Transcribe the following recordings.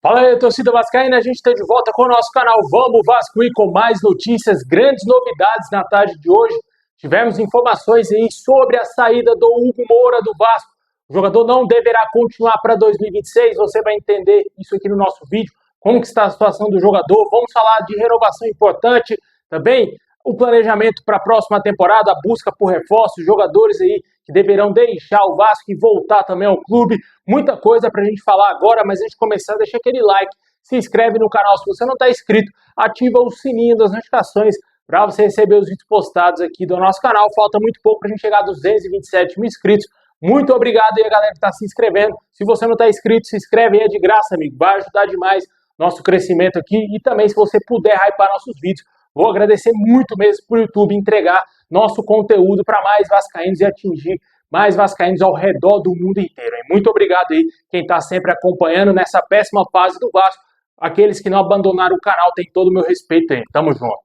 Fala aí, torcida vascaína, a gente está de volta com o nosso canal Vamos Vasco e com mais notícias, grandes novidades na tarde de hoje. Tivemos informações aí sobre a saída do Hugo Moura do Vasco. O jogador não deverá continuar para 2026, você vai entender isso aqui no nosso vídeo, como que está a situação do jogador. Vamos falar de renovação importante, também o planejamento para a próxima temporada, a busca por reforços, jogadores aí que deverão deixar o Vasco e voltar também ao clube. Muita coisa para a gente falar agora, mas antes de começar, deixa aquele like, se inscreve no canal se você não está inscrito, ativa o sininho das notificações para você receber os vídeos postados aqui do nosso canal. Falta muito pouco para a gente chegar a 227 mil inscritos. Muito obrigado aí a galera que está se inscrevendo. Se você não está inscrito, se inscreve aí, é de graça, amigo. Vai ajudar demais nosso crescimento aqui. E também, se você puder hypar nossos vídeos, vou agradecer muito mesmo por o YouTube entregar nosso conteúdo para mais vascaínos e atingir mais vascaínos ao redor do mundo inteiro. Muito obrigado aí quem está sempre acompanhando nessa péssima fase do Vasco. Aqueles que não abandonaram o canal têm todo o meu respeito aí. Tamo junto.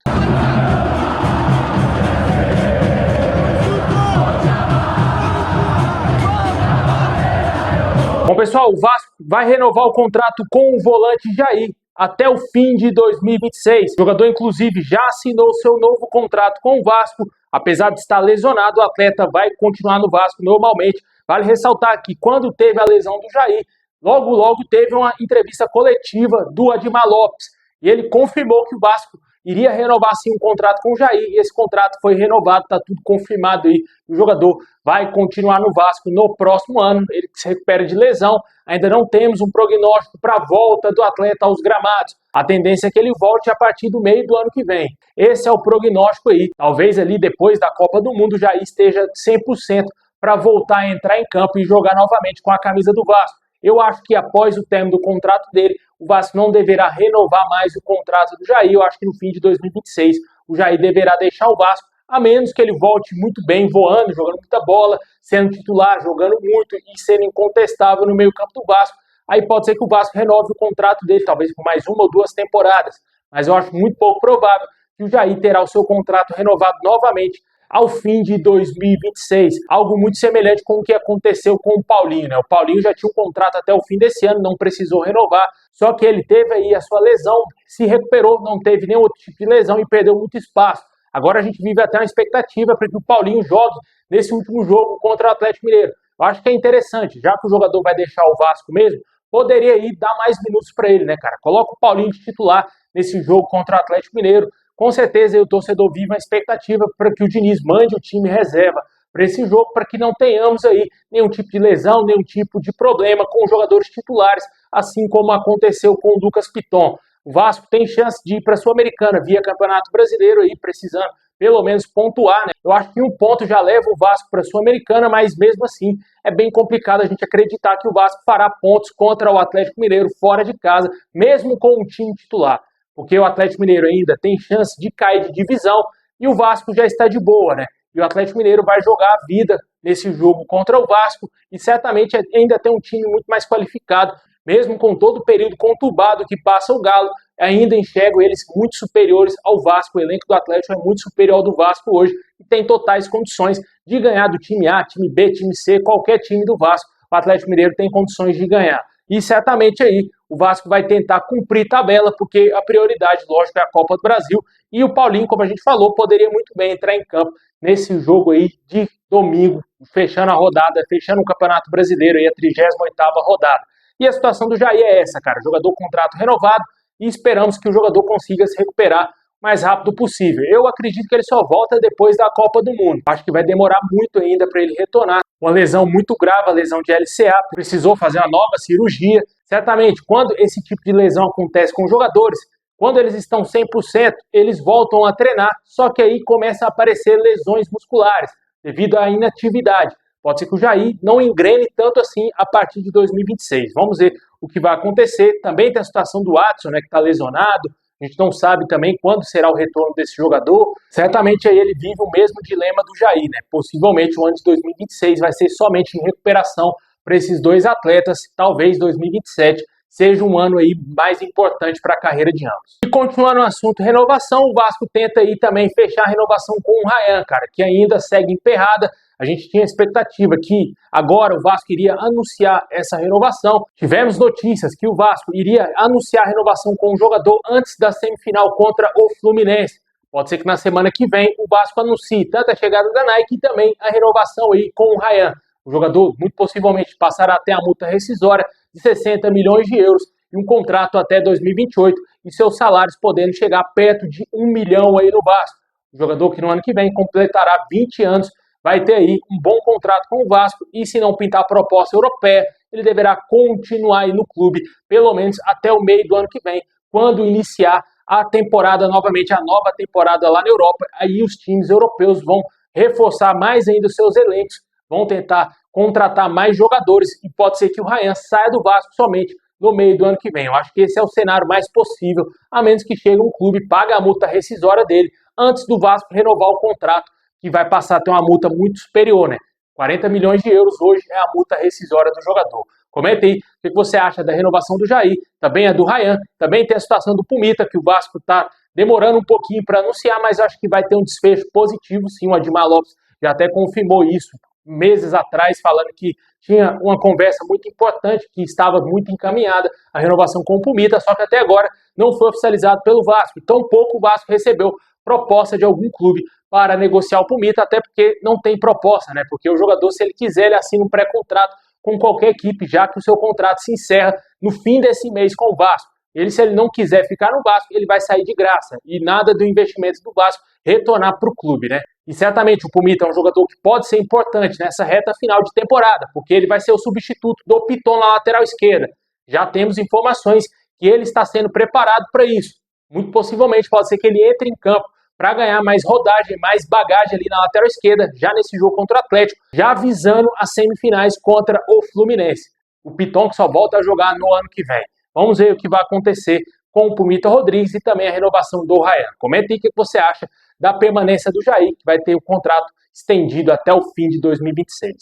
Bom, pessoal, o Vasco vai renovar o contrato com o volante Jair até o fim de 2026. O jogador, inclusive, já assinou seu novo contrato com o Vasco. Apesar de estar lesionado, o atleta vai continuar no Vasco normalmente. Vale ressaltar que quando teve a lesão do Jair, logo teve uma entrevista coletiva do Admar Lopes. E ele confirmou que o Vasco iria renovar sim um contrato com o Jair, e esse contrato foi renovado, está tudo confirmado aí. O jogador vai continuar no Vasco no próximo ano, ele se recupera de lesão, ainda não temos um prognóstico para a volta do atleta aos gramados. A tendência é que ele volte a partir do meio do ano que vem. Esse é o prognóstico aí. Talvez ali depois da Copa do Mundo o Jair esteja 100% para voltar a entrar em campo e jogar novamente com a camisa do Vasco. Eu acho que após o término do contrato dele, o Vasco não deverá renovar mais o contrato do Jair. Eu acho que no fim de 2026 o Jair deverá deixar o Vasco, a menos que ele volte muito bem, voando, jogando muita bola, sendo titular, jogando muito e sendo incontestável no meio-campo do Vasco. Aí pode ser que o Vasco renove o contrato dele, talvez por mais uma ou duas temporadas. Mas eu acho muito pouco provável que o Jair terá o seu contrato renovado novamente ao fim de 2026. Algo muito semelhante com o que aconteceu com o Paulinho, né? O Paulinho já tinha um contrato até o fim desse ano, não precisou renovar, só que ele teve aí a sua lesão, se recuperou, não teve nenhum outro tipo de lesão e perdeu muito espaço. Agora a gente vive até uma expectativa para que o Paulinho jogue nesse último jogo contra o Atlético Mineiro. Eu acho que é interessante, já que o jogador vai deixar o Vasco mesmo, poderia ir dar mais minutos para ele, né, cara? Coloca o Paulinho de titular nesse jogo contra o Atlético Mineiro. Com certeza o torcedor vive uma expectativa para que o Diniz mande o time reserva para esse jogo, para que não tenhamos aí nenhum tipo de lesão, nenhum tipo de problema com os jogadores titulares, assim como aconteceu com o Lucas Piton. O Vasco tem chance de ir para a Sul-Americana via Campeonato Brasileiro, aí precisando pelo menos pontuar, né? Eu acho que um ponto já leva o Vasco para a Sul-Americana, mas mesmo assim é bem complicado a gente acreditar que o Vasco fará pontos contra o Atlético Mineiro fora de casa, mesmo com um time titular. Porque o Atlético Mineiro ainda tem chance de cair de divisão e o Vasco já está de boa, né? E o Atlético Mineiro vai jogar a vida nesse jogo contra o Vasco e certamente ainda tem um time muito mais qualificado, mesmo com todo o período conturbado que passa o Galo, ainda enxergo eles muito superiores ao Vasco. O elenco do Atlético é muito superior ao do Vasco hoje e tem totais condições de ganhar do time A, time B, time C, qualquer time do Vasco. O Atlético Mineiro tem condições de ganhar. E certamente aí o Vasco vai tentar cumprir tabela, porque a prioridade, lógico, é a Copa do Brasil. E o Paulinho, como a gente falou, poderia muito bem entrar em campo nesse jogo aí de domingo, fechando a rodada, fechando o Campeonato Brasileiro, aí a 38ª rodada. E a situação do Jair é essa, cara. Jogador contrato renovado e esperamos que o jogador consiga se recuperar o mais rápido possível. Eu acredito que ele só volta depois da Copa do Mundo. Acho que vai demorar muito ainda para ele retornar. Uma lesão muito grave, a lesão de LCA, precisou fazer uma nova cirurgia. Certamente, quando esse tipo de lesão acontece com os jogadores, quando eles estão 100%, eles voltam a treinar, só que aí começam a aparecer lesões musculares, devido à inatividade. Pode ser que o Jair não engrene tanto assim a partir de 2026. Vamos ver o que vai acontecer. Também tem a situação do Watson, né, que está lesionado. A gente não sabe também quando será o retorno desse jogador. Certamente aí ele vive o mesmo dilema do Jair, né? Possivelmente o ano de 2026 vai ser somente em recuperação para esses dois atletas. Talvez 2027 seja um ano aí mais importante para a carreira de ambos. E continuando no assunto renovação, o Vasco tenta aí também fechar a renovação com o Ryan, cara, que ainda segue emperrada. A gente tinha expectativa que agora o Vasco iria anunciar essa renovação. Tivemos notícias que o Vasco iria anunciar a renovação com o jogador antes da semifinal contra o Fluminense. Pode ser que na semana que vem o Vasco anuncie tanto a chegada da Nike e também a renovação aí com o Ryan. O jogador muito possivelmente passará até a multa rescisória de 60 milhões de euros e um contrato até 2028 e seus salários podendo chegar perto de 1 milhão aí no Vasco. O jogador que no ano que vem completará 20 anos vai ter aí um bom contrato com o Vasco e se não pintar a proposta europeia, ele deverá continuar aí no clube pelo menos até o meio do ano que vem, quando iniciar a temporada novamente, a nova temporada lá na Europa. Aí os times europeus vão reforçar mais ainda os seus elencos, vão tentar contratar mais jogadores e pode ser que o Ryan saia do Vasco somente no meio do ano que vem. Eu acho que esse é o cenário mais possível, a menos que chegue um clube e pague a multa rescisória dele antes do Vasco renovar o contrato, que vai passar a ter uma multa muito superior, né? 40 milhões de euros hoje é a multa rescisória do jogador. Comenta aí o que você acha da renovação do Jair, também é do Ryan, também tem a situação do Pumita, que o Vasco está demorando um pouquinho para anunciar, mas acho que vai ter um desfecho positivo, sim. O Admar Lopes já até confirmou isso meses atrás, falando que tinha uma conversa muito importante, que estava muito encaminhada a renovação com o Pumita, só que até agora não foi oficializado pelo Vasco. Tampouco o Vasco recebeu proposta de algum clube para negociar o Pumita, até porque não tem proposta, né? Porque o jogador, se ele quiser, ele assina um pré-contrato com qualquer equipe, já que o seu contrato se encerra no fim desse mês com o Vasco. Ele, se ele não quiser ficar no Vasco, ele vai sair de graça e nada do investimento do Vasco retornar para o clube, né? E certamente o Pumita é um jogador que pode ser importante nessa reta final de temporada, porque ele vai ser o substituto do Piton na lateral esquerda. Já temos informações que ele está sendo preparado para isso. Muito possivelmente pode ser que ele entre em campo para ganhar mais rodagem, mais bagagem ali na lateral esquerda, já nesse jogo contra o Atlético, já visando as semifinais contra o Fluminense. O Piton que só volta a jogar no ano que vem. Vamos ver o que vai acontecer com o Pumita Rodrigues e também a renovação do Ryan. Comenta aí o que você acha da permanência do Jair, que vai ter o contrato estendido até o fim de 2026.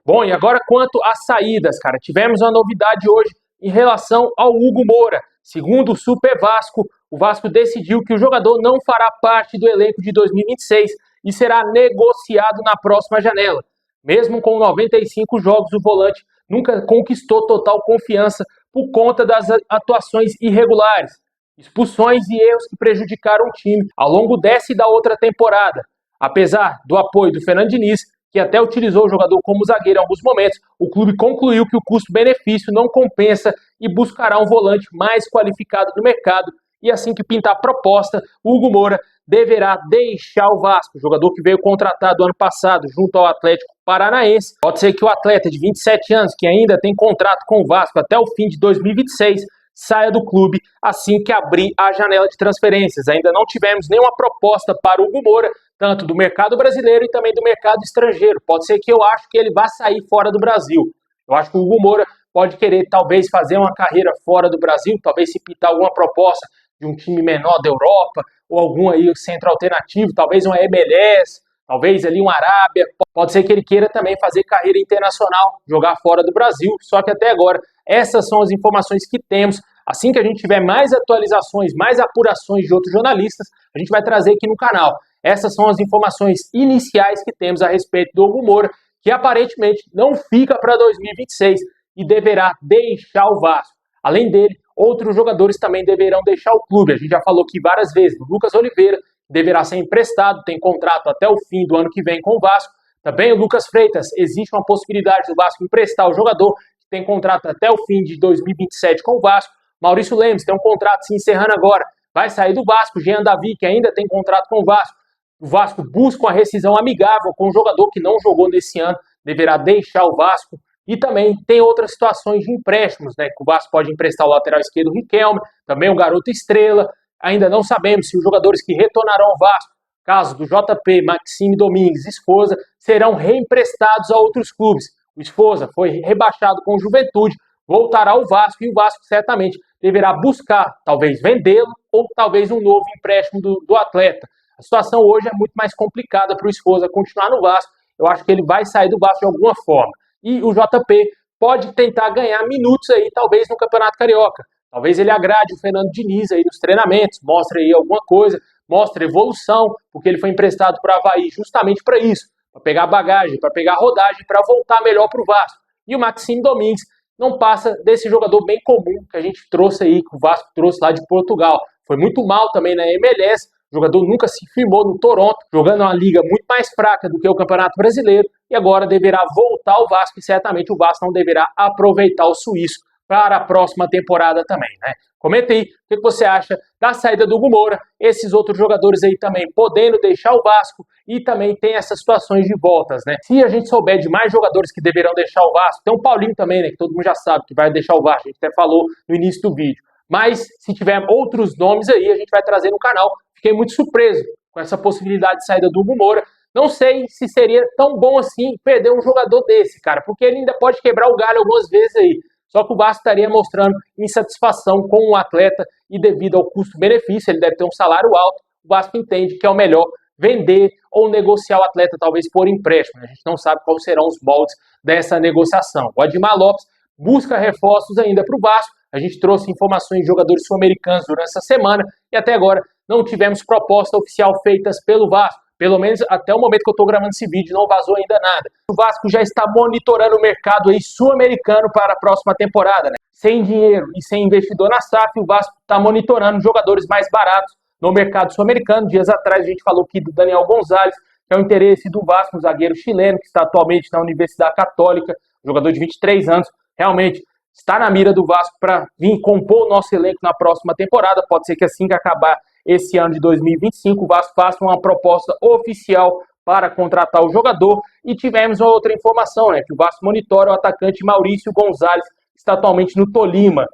Bom, e agora quanto às saídas, cara, tivemos uma novidade hoje em relação ao Hugo Moura. Segundo o Super Vasco, o Vasco decidiu que o jogador não fará parte do elenco de 2026 e será negociado na próxima janela. Mesmo com 95 jogos, o volante nunca conquistou total confiança por conta das atuações irregulares, expulsões e erros que prejudicaram o time ao longo dessa e da outra temporada. Apesar do apoio do Fernando Diniz, que até utilizou o jogador como zagueiro em alguns momentos, o clube concluiu que o custo-benefício não compensa e buscará um volante mais qualificado no mercado. E assim que pintar a proposta, o Hugo Moura deverá deixar o Vasco, jogador que veio contratado ano passado junto ao Atlético Paranaense. Pode ser que o atleta de 27 anos, que ainda tem contrato com o Vasco até o fim de 2026, saia do clube assim que abrir a janela de transferências. Ainda não tivemos nenhuma proposta para o Hugo Moura, tanto do mercado brasileiro e também do mercado estrangeiro. Pode ser que eu acho que ele vá sair fora do Brasil. Eu acho que o Hugo Moura pode querer talvez fazer uma carreira fora do Brasil, talvez se pintar alguma proposta de um time menor da Europa, ou algum aí centro alternativo, talvez uma MLS, talvez ali uma Arábia. Pode ser que ele queira também fazer carreira internacional, jogar fora do Brasil, só que até agora essas são as informações que temos. Assim que a gente tiver mais atualizações, mais apurações de outros jornalistas, a gente vai trazer aqui no canal. Essas são as informações iniciais que temos a respeito do Hugo Moura, que aparentemente não fica para 2026 e deverá deixar o Vasco. Além dele, outros jogadores também deverão deixar o clube. A gente já falou aqui várias vezes. O Lucas Oliveira deverá ser emprestado, tem contrato até o fim do ano que vem com o Vasco. Também o Lucas Freitas, existe uma possibilidade do Vasco emprestar o jogador, que tem contrato até o fim de 2027 com o Vasco. Maurício Lemes tem um contrato se encerrando agora, vai sair do Vasco. Jean Davi, que ainda tem contrato com o Vasco. O Vasco busca uma rescisão amigável com um jogador que não jogou nesse ano, deverá deixar o Vasco. E também tem outras situações de empréstimos, né? Que o Vasco pode emprestar o lateral esquerdo Riquelme, também o garoto Estrela. Ainda não sabemos se os jogadores que retornarão ao Vasco, caso do JP, Maxime Domingues e Esposa, serão reemprestados a outros clubes. O Esposa foi rebaixado com o Juventude, voltará ao Vasco e o Vasco certamente deverá buscar, talvez vendê-lo ou talvez um novo empréstimo do atleta. A situação hoje é muito mais complicada para o Esposa continuar no Vasco. Eu acho que ele vai sair do Vasco de alguma forma. E o JP pode tentar ganhar minutos aí, talvez no Campeonato Carioca. Talvez ele agrade o Fernando Diniz aí nos treinamentos, mostre aí alguma coisa, mostre evolução, porque ele foi emprestado para o Avaí justamente para isso, para pegar bagagem, para pegar rodagem, para voltar melhor para o Vasco. E o Maxime Domingues não passa desse jogador bem comum que a gente trouxe aí, que o Vasco trouxe lá de Portugal. Foi muito mal também na MLS, o jogador nunca se firmou no Toronto, jogando uma liga muito mais fraca do que o Campeonato Brasileiro, e agora deverá voltar ao Vasco, e certamente o Vasco não deverá aproveitar o suíço para a próxima temporada também, né? Comenta aí o que você acha da saída do Hugo Moura, esses outros jogadores aí também podendo deixar o Vasco, e também tem essas situações de voltas, né? Se a gente souber de mais jogadores que deverão deixar o Vasco, tem o Paulinho também, né, que todo mundo já sabe que vai deixar o Vasco, a gente até falou no início do vídeo. Mas se tiver outros nomes aí, a gente vai trazer no canal. Fiquei muito surpreso com essa possibilidade de saída do Hugo Moura. Não sei se seria tão bom assim perder um jogador desse, cara, porque ele ainda pode quebrar o galho algumas vezes aí. Só que o Vasco estaria mostrando insatisfação com o atleta e devido ao custo-benefício, ele deve ter um salário alto, o Vasco entende que é o melhor vender ou negociar o atleta, talvez por empréstimo. A gente não sabe quais serão os moldes dessa negociação. O Admar Lopes busca reforços ainda para o Vasco. A gente trouxe informações de jogadores sul-americanos durante essa semana e até agora não tivemos proposta oficial feitas pelo Vasco. Pelo menos até o momento que eu estou gravando esse vídeo, não vazou ainda nada. O Vasco já está monitorando o mercado aí sul-americano para a próxima temporada, né? Sem dinheiro e sem investidor na SAF, o Vasco está monitorando jogadores mais baratos no mercado sul-americano. Dias atrás a gente falou aqui do Daniel Gonzalez, que é o interesse do Vasco, um zagueiro chileno, que está atualmente na Universidade Católica, jogador de 23 anos, realmente está na mira do Vasco para vir compor o nosso elenco na próxima temporada. Pode ser que assim que acabar esse ano de 2025, o Vasco faça uma proposta oficial para contratar o jogador. E tivemos uma outra informação, né, que o Vasco monitora o atacante Maurício Gonzalez, que está atualmente no Tolima.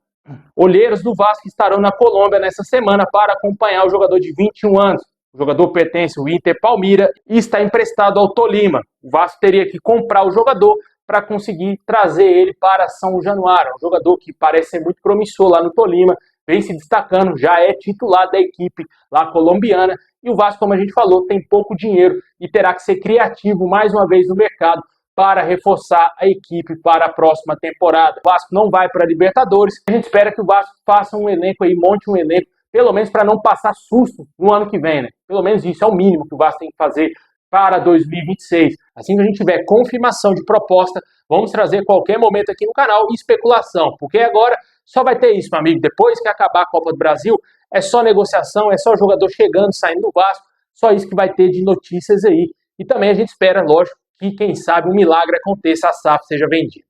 Olheiros do Vasco estarão na Colômbia nessa semana para acompanhar o jogador de 21 anos. O jogador pertence ao Inter Palmira e está emprestado ao Tolima. O Vasco teria que comprar o jogador para conseguir trazer ele para São Januário. Um jogador que parece ser muito promissor lá no Tolima, vem se destacando, já é titular da equipe lá colombiana. E o Vasco, como a gente falou, tem pouco dinheiro e terá que ser criativo mais uma vez no mercado para reforçar a equipe para a próxima temporada. O Vasco não vai para a Libertadores. A gente espera que o Vasco faça um elenco aí, monte um elenco, pelo menos para não passar susto no ano que vem, né? Pelo menos isso é o mínimo que o Vasco tem que fazer para 2026. Assim que a gente tiver confirmação de proposta, vamos trazer qualquer momento aqui no canal especulação, porque agora só vai ter isso, meu amigo. Depois que acabar a Copa do Brasil, é só negociação, é só jogador chegando, saindo do Vasco, só isso que vai ter de notícias aí. E também a gente espera, lógico, que quem sabe um milagre aconteça, a SAF seja vendida.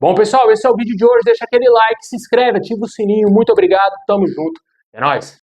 Bom, pessoal, esse é o vídeo de hoje. Deixa aquele like, se inscreve, ativa o sininho. Muito obrigado, tamo junto. É nóis!